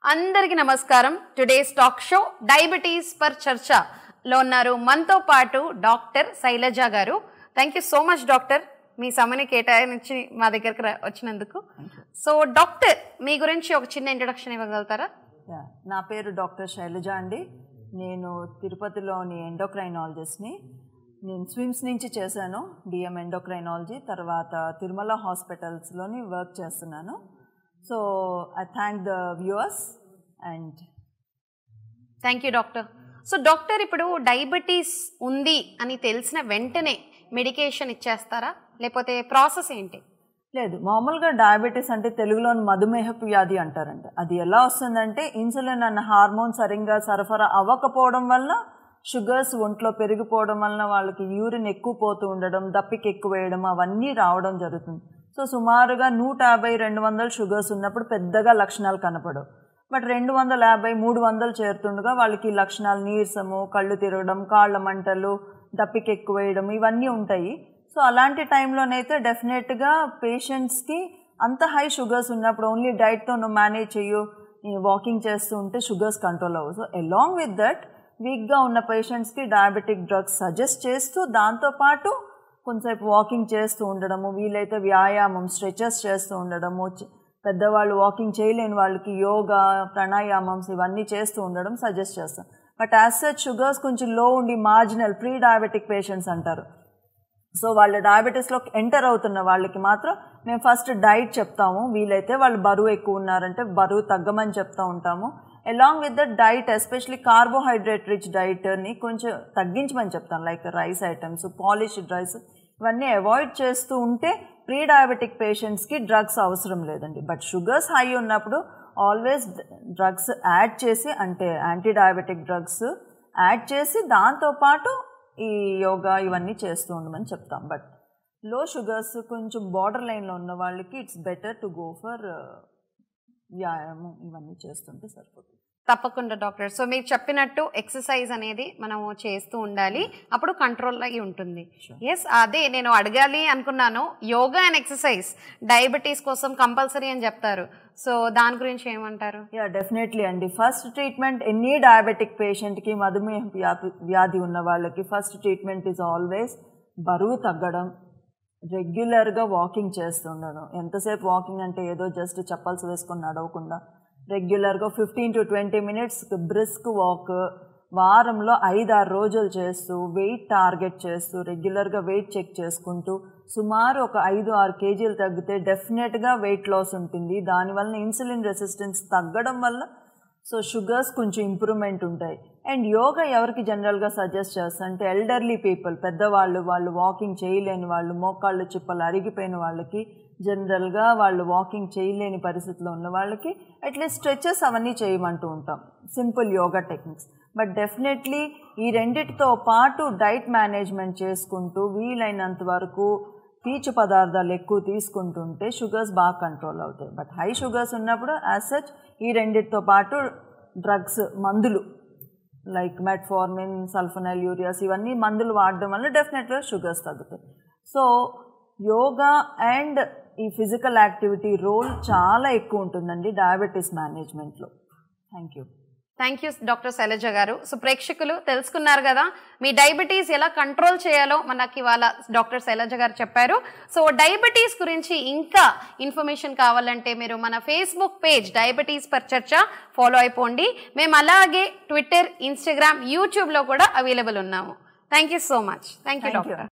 అందరికీ నమస్కారం. Today's talk show diabetes పర్ చర్చ లో ఉన్నారు మనతో పాటు డాక్టర్ శైలజ గారు. Thank you so much doctor, మీ సమయాన్ని కేటాయించి మా దగ్గరికి వచ్చినందుకు. సో డాక్టర్, మీ గురించి ఒక చిన్న ఇంట్రొడక్షన్ ఇవ్వగలుగుతారా? నా పేరు డాక్టర్ శైలజ అండి. నేను తిరుపతిలోని ఎండోక్రైనాలజిస్ట్ని. నేను స్విమ్స్ నుంచి చేశాను డిఎం ఎండోక్రైనాలజీ. తర్వాత తిరుమల హాస్పిటల్స్లోని వర్క్ చేస్తున్నాను. So I thank the viewers and thank you doctor. So doctor, ఇప్పుడు డయాబెటీస్ ఉంది అని తెలిసిన వెంటనే మెడికేషన్ ఇచ్చేస్తారా, లేకపోతే ప్రాసెస్ ఏంటి? లేదు, మామూలుగా డయాబెటీస్ అంటే తెలుగులోని మధుమేహపు వ్యాధి అంటారంట. అది ఎలా వస్తుందంటే ఇన్సులిన్ అన్న హార్మోన్ సరిగ్గా సరఫరా అవ్వకపోవడం వల్ల, షుగర్స్ ఒంట్లో పెరిగిపోవడం వలన వాళ్ళకి యూరిన్ ఎక్కువ పోతూ ఉండడం, దప్పికి ఎక్కువ వేయడం, అవన్నీ రావడం జరుగుతుంది. సో సుమారుగా 150-200 షుగర్స్ ఉన్నప్పుడు పెద్దగా లక్షణాలు కనపడవు. బట్ 250-300 చేరుతుండగా వాళ్ళకి లక్షణాలు నీరసము, కళ్ళు తిరగడం, కాళ్ళ మంటలు, దప్పికి ఎక్కువ వేయడం ఇవన్నీ ఉంటాయి. సో అలాంటి టైంలోనైతే డెఫినెట్గా పేషెంట్స్కి అంత హై షుగర్స్ ఉన్నప్పుడు ఓన్లీ డైట్తో నువ్వు మేనేజ్ చెయ్యు, వాకింగ్ చేస్తూ ఉంటే షుగర్స్ కంట్రోల్ అవ్వవు. సో అలాంగ్ విత్ దట్ వీక్గా ఉన్న పేషెంట్స్కి డయాబెటిక్ డ్రగ్స్ సజెస్ట్ చేస్తూ దాంతోపాటు కొంతసేపు వాకింగ్ చేస్తూ ఉండడము, వీలైతే వ్యాయామం స్ట్రెచెస్ చేస్తూ ఉండడము, పెద్దవాళ్ళు వాకింగ్ చేయలేని వాళ్ళకి యోగా, ప్రాణాయామమ్స్ ఇవన్నీ చేస్తూ ఉండడం సజెస్ట్ చేస్తాం. బట్ యాజ్ సచ్ షుగర్స్ కొంచెం లో ఉండి మార్జినల్ ప్రీ డయాబెటిక్ పేషెంట్స్ అంటారు. సో వాళ్ళ డయాబెటీస్లోకి ఎంటర్ అవుతున్న వాళ్ళకి మాత్రం మేము ఫస్ట్ డైట్ చెప్తాము. వీలైతే వాళ్ళు బరువు ఎక్కువ ఉన్నారంటే బరువు తగ్గమని చెప్తూ ఉంటాము. Along with the diet especially carbohydrate rich డైట్ని కొంచెం తగ్గించమని చెప్తాను. Like rice items, polished rice ఇవన్నీ అవాయిడ్ చేస్తూ ఉంటే ప్రీ డయాబెటిక్ పేషెంట్స్కి డ్రగ్స్ అవసరం లేదండి. బట్ షుగర్స్ హై ఉన్నప్పుడు ఆల్వేస్ డ్రగ్స్ యాడ్ చేసి, అంటే యాంటీ డయాబెటిక్ డ్రగ్స్ యాడ్ చేసి దాంతోపాటు ఈ యోగా ఇవన్నీ చేస్తూ ఉండమని చెప్తాం. బట్ లో షుగర్స్ కొంచెం బార్డర్ లైన్లో ఉన్న వాళ్ళకి it's better to go for వ్యాయామం ఇవన్నీ చేస్తుంటే సరిపోతుంది. తప్పకుండా డాక్టర్. సో మీరు చెప్పినట్టు ఎక్సర్సైజ్ అనేది మనము చేస్తూ ఉండాలి, అప్పుడు కంట్రోల్ అయ్యి ఉంటుంది. ఎస్, అదే నేను అడగాలి అనుకున్నాను. యోగా అండ్ ఎక్సర్సైజ్ డయాబెటీస్ కోసం కంపల్సరీ అని చెప్తారు. సో దాని గురించి ఏమంటారు? యా, డెఫినెట్లీ అండి. ఫస్ట్ ట్రీట్మెంట్ ఎనీ డయాబెటిక్ పేషెంట్కి, మధుమేహ వ్యాధి ఉన్న వాళ్ళకి ఫస్ట్ ట్రీట్మెంట్ ఈజ్ ఆల్వేస్ బరువు తగ్గడం, రెగ్యులర్గా వాకింగ్ చేస్తుండడం. ఎంతసేపు వాకింగ్ అంటే ఏదో జస్ట్ చెప్పల్స్ వేసుకొని నడవకుండా రెగ్యులర్గా 15-20 మినిట్స్ బ్రిస్క్ వాక్ వారంలో 5-6 రోజులు చేస్తూ, వెయిట్ టార్గెట్ చేస్తూ, రెగ్యులర్గా వెయిట్ చెక్ చేసుకుంటూ సుమారు ఒక 5-6 కేజీలు తగ్గితే డెఫినెట్గా వెయిట్ లాస్ ఉంటుంది. దానివల్ల ఇన్సులిన్ రెసిస్టెన్స్ తగ్గడం వల్ల సో షుగర్స్ కొంచెం ఇంప్రూవ్మెంట్ ఉంటాయి. అండ్ యోగా ఎవరికి జనరల్గా సజెస్ట్ చేస్తా అంటే ఎల్డర్లీ పీపుల్, పెద్దవాళ్ళు, వాళ్ళు వాకింగ్ చేయలేని వాళ్ళు, మోకాళ్ళు చిప్పలు అరిగిపోయిన వాళ్ళకి, జనరల్గా వాళ్ళు వాకింగ్ చేయలేని పరిస్థితిలో ఉన్న వాళ్ళకి అట్లీస్ట్ స్ట్రెచెస్ అవన్నీ చేయమంటూ ఉంటాం, simple yoga techniques. But definitely ఈ రెండిటితో పాటు డైట్ మేనేజ్మెంట్ చేసుకుంటూ వీలైనంత వరకు పీచు పదార్థాలు ఎక్కువ తీసుకుంటుంటే షుగర్స్ బాగా కంట్రోల్ అవుతాయి. బట్ హై షుగర్స్ ఉన్నప్పుడు యాజ్ సచ్ ఈ రెండిటితో పాటు డ్రగ్స్, మందులు లైక్ మెట్ఫార్మిన్, సల్ఫోనైల్ యూరియాస్ ఇవన్నీ మందులు వాడడం వల్ల డెఫినెట్గా షుగర్స్ తగ్గుతాయి. సో యోగా అండ్ ఈ ఫిజికల్ యాక్టివిటీ రోల్ చాలా ఎక్కువ ఉంటుందండి డయాబెటీస్ మేనేజ్మెంట్లో. థ్యాంక్ యూ డాక్టర్ శైలజ గారు. సో ప్రేక్షకులు తెలుసుకున్నారు కదా, మీ డయాబెటీస్ ఎలా కంట్రోల్ చేయాలో మనకి ఇవాళ డాక్టర్ శైలజ గారు చెప్పారు. సో డయాబెటీస్ గురించి ఇంకా ఇన్ఫర్మేషన్ కావాలంటే మీరు మన ఫేస్బుక్ పేజ్ డయాబెటీస్ పర్ చర్చ ఫాలో అయిపోండి. మేము అలాగే ట్విట్టర్, ఇన్స్టాగ్రామ్, యూట్యూబ్లో కూడా అవైలబుల్ ఉన్నాము. Thank you so much. Thank you doctor.